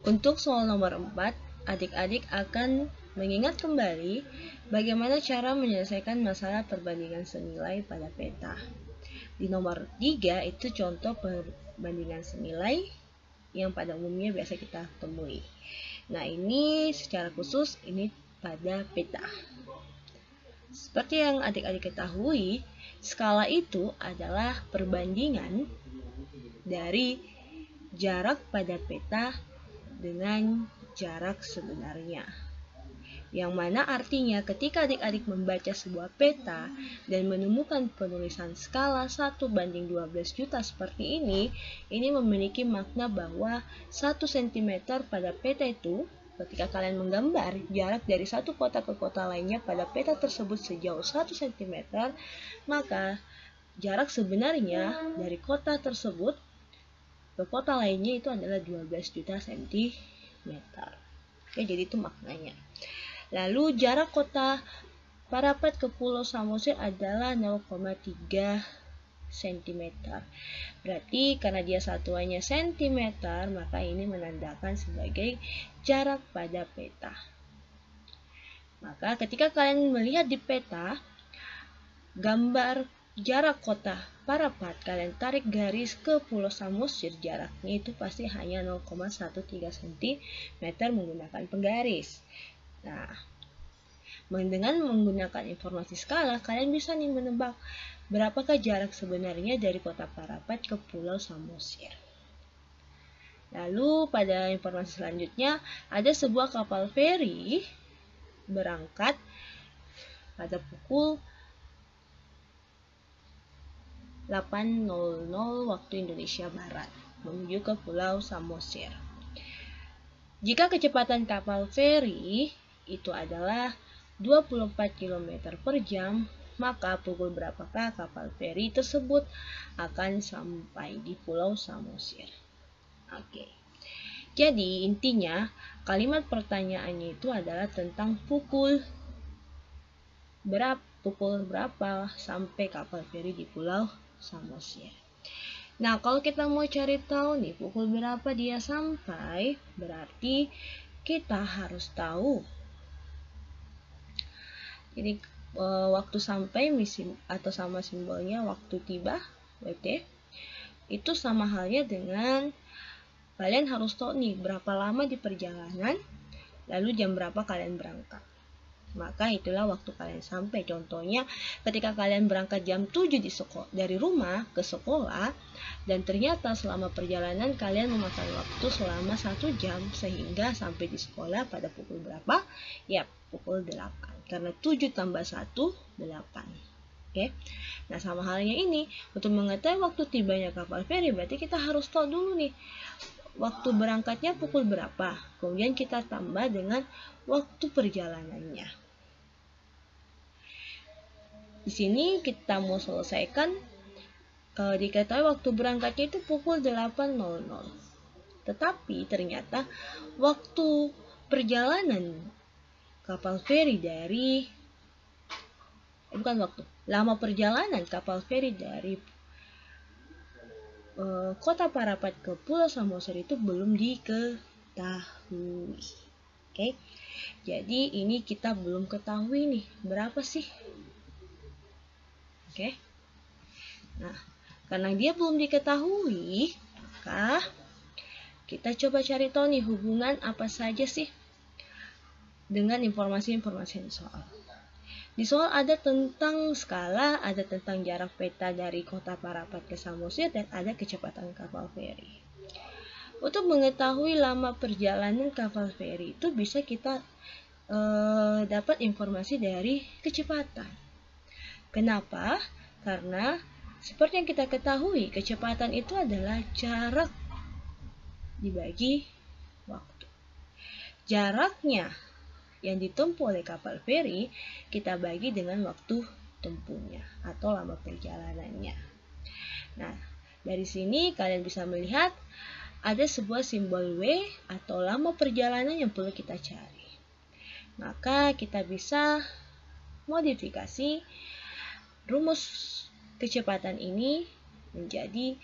Untuk soal nomor 4, adik-adik akan mengingat kembali bagaimana cara menyelesaikan masalah perbandingan senilai pada peta. Di nomor 3 itu contoh perbandingan senilai yang pada umumnya biasa kita temui. Nah, ini secara khusus ini pada peta. Seperti yang adik-adik ketahui, skala itu adalah perbandingan dari jarak pada peta dengan jarak sebenarnya. Yang mana artinya ketika adik-adik membaca sebuah peta dan menemukan penulisan skala 1:12 juta seperti ini memiliki makna bahwa 1 cm pada peta itu, ketika kalian menggambar jarak dari satu kota ke kota lainnya pada peta tersebut sejauh 1 cm, maka jarak sebenarnya dari kota tersebut ke kota lainnya itu adalah 12 juta cm. Oke, jadi itu maknanya. Lalu jarak kota Parapat ke Pulau Samosir adalah 0,3 cm. Berarti karena dia satuannya cm, maka ini menandakan sebagai jarak pada peta. Maka ketika kalian melihat di peta gambar jarak kota Parapat, kalian tarik garis ke Pulau Samosir, jaraknya itu pasti hanya 0,13 cm menggunakan penggaris. Nah, dengan menggunakan informasi skala, kalian bisa nih menebak berapakah jarak sebenarnya dari kota Parapat ke Pulau Samosir. Lalu pada informasi selanjutnya, ada sebuah kapal feri berangkat pada pukul 8.00 waktu Indonesia Barat menuju ke Pulau Samosir. Jika kecepatan kapal feri itu adalah 24 km per jam, maka pukul berapakah kapal feri tersebut akan sampai di Pulau Samosir? Oke. Jadi intinya kalimat pertanyaannya itu adalah tentang pukul berapa sampai kapal feri di Pulau Samosir. Nah, kalau kita mau cari tahu nih pukul berapa dia sampai, berarti kita harus tahu. Jadi waktu sampai atau sama simbolnya waktu tiba, WT, itu sama halnya dengan kalian harus tahu nih berapa lama di perjalanan, lalu jam berapa kalian berangkat. Maka itulah waktu kalian sampai. Contohnya ketika kalian berangkat jam 7 dari rumah ke sekolah, dan ternyata selama perjalanan kalian memakan waktu selama 1 jam, sehingga sampai di sekolah pada pukul berapa? Ya, pukul 8. Karena 7 tambah 1, 8. Oke. Nah, sama halnya ini, untuk mengetahui waktu tibanya kapal feri, berarti kita harus tahu dulu nih waktu berangkatnya pukul berapa. Kemudian kita tambah dengan waktu perjalanannya. Di sini kita mau selesaikan, diketahui waktu berangkatnya itu pukul 8.00. Tetapi ternyata waktu perjalanan kapal feri dari lama perjalanan kapal feri dari kota Parapat ke Pulau Samosir itu belum diketahui. Oke. Jadi ini kita belum ketahui nih berapa sih. Oke. Nah, karena dia belum diketahui, maka kita coba cari tahu nih hubungan apa saja sih dengan informasi-informasi di soal. Di soal ada tentang skala, ada tentang jarak peta dari kota Parapat ke Samosir, dan ada kecepatan kapal feri. Untuk mengetahui lama perjalanan kapal feri itu bisa kita dapat informasi dari kecepatan. Kenapa? Karena seperti yang kita ketahui, kecepatan itu adalah jarak dibagi waktu. Jaraknya yang ditempuh oleh kapal feri kita bagi dengan waktu tempuhnya atau lama perjalanannya. Nah, dari sini kalian bisa melihat ada sebuah simbol W atau lama perjalanan yang perlu kita cari. Maka kita bisa modifikasi rumus kecepatan ini menjadi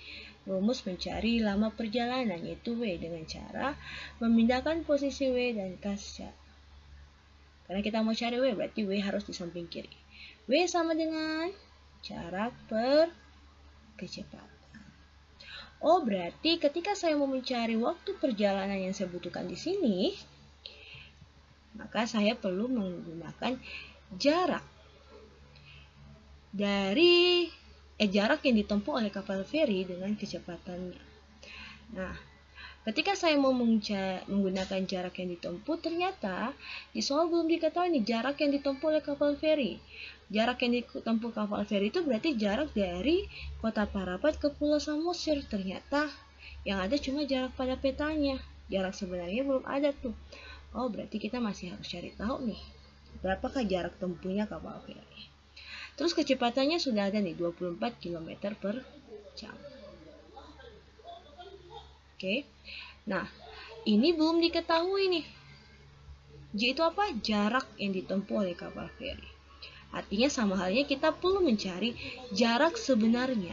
rumus mencari lama perjalanan, yaitu W, dengan cara memindahkan posisi W dan K. Karena kita mau cari W, berarti W harus di samping kiri. W sama dengan jarak per kecepatan. Oh, berarti ketika saya mau mencari waktu perjalanan yang saya butuhkan di sini, maka saya perlu menggunakan jarak dari jarak yang ditempuh oleh kapal feri dengan kecepatannya. Nah, ketika saya mau menggunakan jarak yang ditempuh, ternyata di soal belum diketahui nih jarak yang ditempuh oleh kapal feri. Jarak yang ditempuh kapal feri itu berarti jarak dari kota Parapat ke Pulau Samosir. Ternyata yang ada cuma jarak pada petanya. Jarak sebenarnya belum ada tuh. Oh, berarti kita masih harus cari tahu nih, berapakah jarak tempuhnya kapal feri. Terus kecepatannya sudah ada nih, 24 km per jam. Oke. Nah, ini belum diketahui nih. J itu apa? Jarak yang ditempuh oleh kapal feri. Artinya sama halnya kita perlu mencari jarak sebenarnya.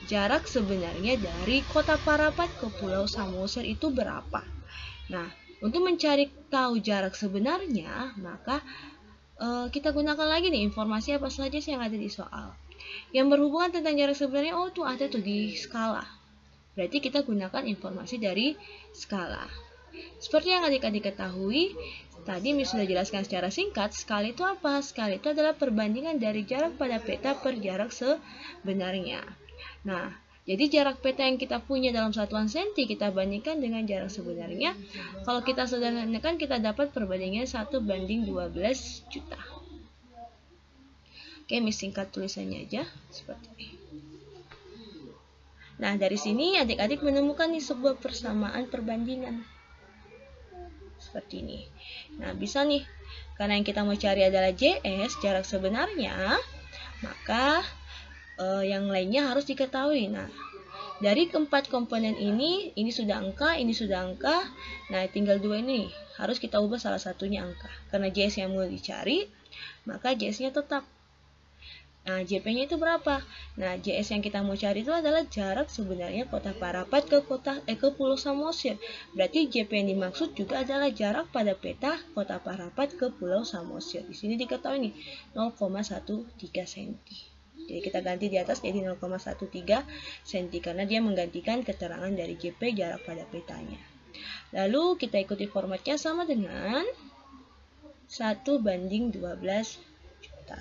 Jarak sebenarnya dari kota Parapat ke Pulau Samosir itu berapa? Nah, untuk mencari tahu jarak sebenarnya, maka kita gunakan lagi nih informasi apa saja sih yang ada di soal. Yang berhubungan tentang jarak sebenarnya, oh tuh ada tuh di skala. Berarti kita gunakan informasi dari skala. Seperti yang adik-adik ketahui, tadi Miss sudah jelaskan secara singkat, skala itu apa? Skala itu adalah perbandingan dari jarak pada peta per jarak sebenarnya. Nah, jadi jarak peta yang kita punya dalam satuan senti kita bandingkan dengan jarak sebenarnya. Kalau kita sederhanakan, kita dapat perbandingan 1:12 juta. Oke, Miss singkat tulisannya aja seperti ini. Nah, dari sini adik-adik menemukan nih sebuah persamaan perbandingan. Seperti ini. Nah, bisa nih, karena yang kita mau cari adalah JS, jarak sebenarnya, maka yang lainnya harus diketahui. Nah, dari keempat komponen ini sudah angka, ini sudah angka. Nah, tinggal dua ini harus kita ubah salah satunya angka. Karena JS yang mau dicari, maka JS-nya tetap. Nah, JP-nya itu berapa? Nah, JS yang kita mau cari itu adalah jarak sebenarnya kota Parapat ke Pulau Samosir. Berarti JP yang dimaksud juga adalah jarak pada peta kota Parapat ke Pulau Samosir. Di sini diketahui nih 0,13 cm. Jadi kita ganti di atas jadi 0,13 cm karena dia menggantikan keterangan dari JP jarak pada petanya. Lalu kita ikuti formatnya sama dengan 1:12 juta.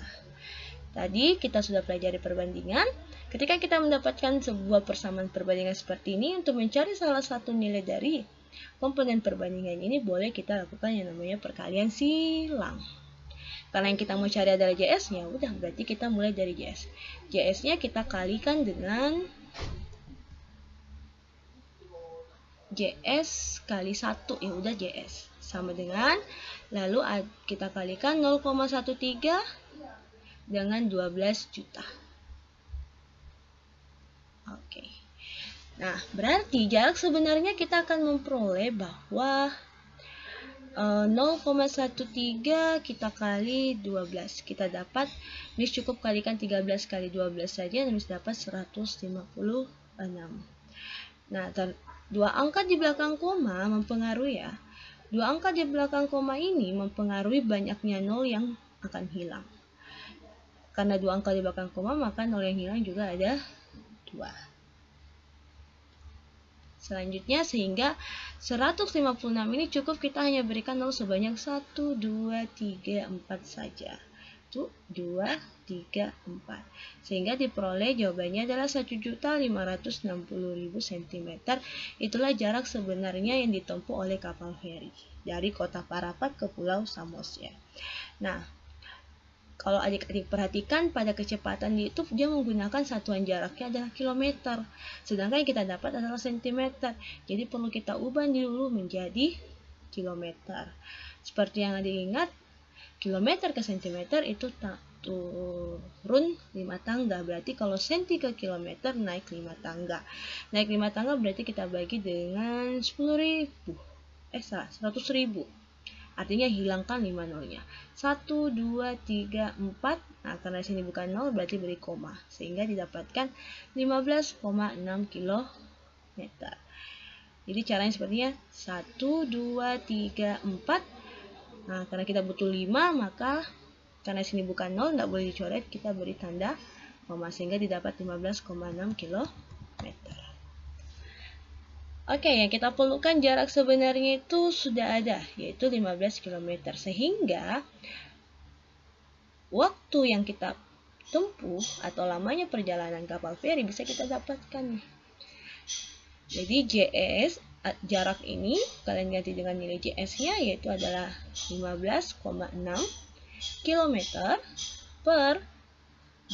Tadi kita sudah pelajari perbandingan. Ketika kita mendapatkan sebuah persamaan perbandingan seperti ini, untuk mencari salah satu nilai dari komponen perbandingan ini, boleh kita lakukan yang namanya perkalian silang. Karena yang kita mau cari adalah JS-nya, udah berarti kita mulai dari JS. JS-nya kita kalikan dengan JS kali 1, ya udah JS. Sama dengan, lalu kita kalikan 0,13 dengan 12 juta. Oke. Nah, berarti jarak sebenarnya kita akan memperoleh bahwa 0,13 kita kali 12. Kita dapat, Miss cukup kalikan 13 kali 12 saja, Miss dapat 156. Nah, dua angka di belakang koma mempengaruhi ya. Dua angka di belakang koma ini mempengaruhi banyaknya nol yang akan hilang. Karena dua angka di belakang koma, maka nol yang hilang juga ada 2. Selanjutnya, sehingga 156 ini cukup kita hanya berikan 0 sebanyak 1, 2, 3, 4 saja. Tuh, 2, 3, 4. Sehingga diperoleh jawabannya adalah 1.560.000 cm. Itulah jarak sebenarnya yang ditempuh oleh kapal feri dari kota Parapat ke Pulau Samosir. Nah, kalau adik-adik perhatikan pada kecepatan itu dia menggunakan satuan jaraknya adalah kilometer. Sedangkan yang kita dapat adalah sentimeter. Jadi perlu kita ubah dulu menjadi kilometer. Seperti yang adik ingat, kilometer ke sentimeter itu turun 5 tangga. Berarti kalau senti ke kilometer naik 5 tangga. Naik 5 tangga berarti kita bagi dengan 100.000. artinya hilangkan 5 nolnya. 1, 2, 3, 4. Nah, karena sini bukan 0 berarti beri koma, sehingga didapatkan 15,6 km. Jadi caranya sepertinya 1, 2, 3, 4. Nah, karena kita butuh 5, maka karena sini bukan 0, nggak boleh dicoret, kita beri tanda koma, sehingga didapat 15,6 km. Oke, yang kita perlukan jarak sebenarnya itu sudah ada, yaitu 15 km. Sehingga waktu yang kita tempuh atau lamanya perjalanan kapal feri bisa kita dapatkan. Jadi JS, jarak ini kalian ganti dengan nilai JS-nya, yaitu adalah 15,6 km per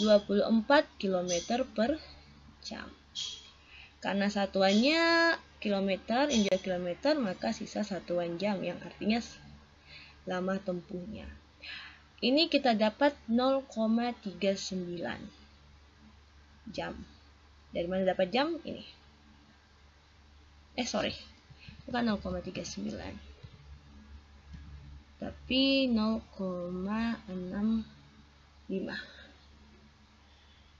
24 km per jam. Karena satuannya kilometer, injak kilometer, maka sisa satuan jam yang artinya lama tempuhnya. Ini kita dapat 0,39 jam. Dari mana dapat jam? Ini. Bukan 0,39. Tapi 0,65.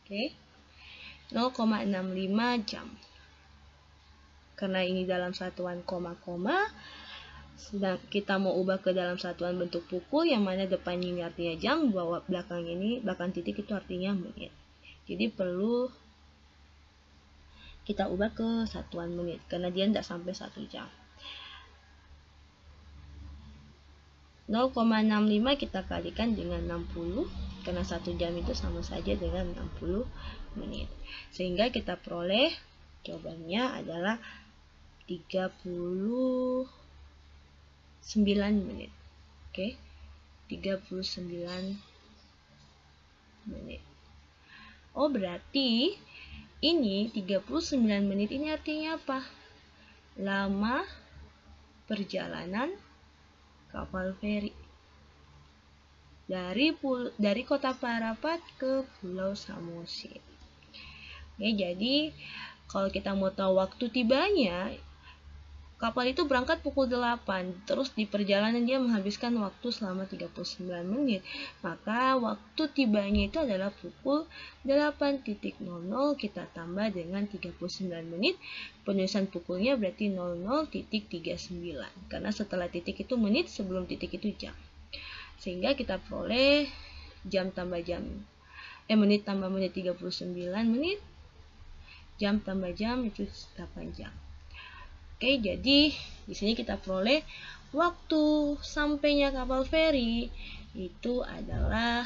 Oke. 0,65 jam. Karena ini dalam satuan koma-koma, sedang kita mau ubah ke dalam satuan bentuk pukul, yang mana depannya ini artinya jam, belakang titik itu artinya menit. Jadi perlu kita ubah ke satuan menit, karena dia tidak sampai 1 jam. 0,65 kita kalikan dengan 60, karena 1 jam itu sama saja dengan 60 menit. Sehingga kita peroleh jawabannya adalah 39 menit. Oke. 39 menit. Oh, berarti ini 39 menit ini artinya apa? Lama perjalanan kapal feri dari kota Parapat ke Pulau Samosir. Oke, jadi kalau kita mau tahu waktu tibanya, kapal itu berangkat pukul 8, terus di perjalanan dia menghabiskan waktu selama 39 menit. Maka waktu tibanya itu adalah pukul 8.00, kita tambah dengan 39 menit. Penulisan pukulnya berarti 00.39, karena setelah titik itu menit, sebelum titik itu jam. Sehingga kita peroleh menit tambah menit 39 menit, jam tambah jam itu 8 jam. Oke, jadi di sini kita peroleh waktu sampainya kapal feri itu adalah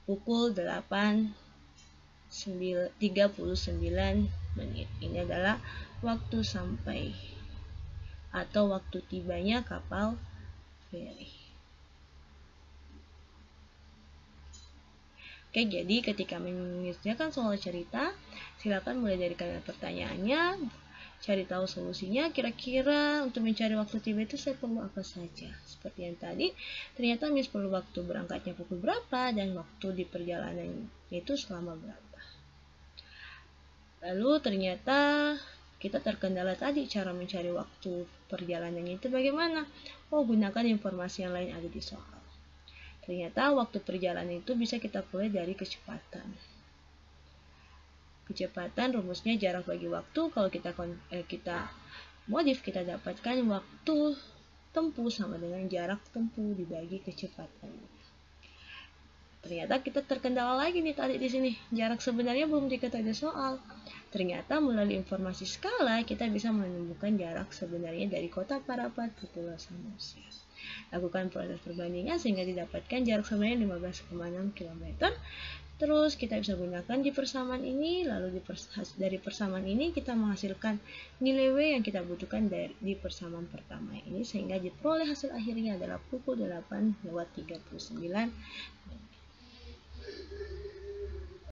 pukul 8.39 menit. Ini adalah waktu sampai atau waktu tibanya kapal feri. Oke, jadi ketika menyelesaikan soal cerita, silakan mulai dari kalimat pertanyaannya, cari tahu solusinya. Kira-kira untuk mencari waktu tiba itu saya perlu apa saja? Seperti yang tadi, ternyata Miss perlu waktu berangkatnya pukul berapa dan waktu di perjalanan itu selama berapa. Lalu ternyata kita terkendala tadi, cara mencari waktu perjalanannya itu bagaimana? Oh, gunakan informasi yang lain ada di soal. Ternyata waktu perjalanan itu bisa kita peroleh dari kecepatan. Kecepatan rumusnya jarak bagi waktu. Kalau kita modif, kita dapatkan waktu tempuh sama dengan jarak tempuh dibagi kecepatan. Ternyata kita terkendala lagi nih tadi di sini. Jarak sebenarnya belum diketahui soal. Ternyata melalui informasi skala kita bisa menemukan jarak sebenarnya dari kota Parapat ke Pulau Samosir. Lakukan proses perbandingan sehingga didapatkan jarak sebenarnya 15,6 km. Terus kita bisa gunakan di persamaan ini, lalu dari persamaan ini kita menghasilkan nilai W yang kita butuhkan di persamaan pertama ini, sehingga diperoleh hasil akhirnya adalah pukul 8:39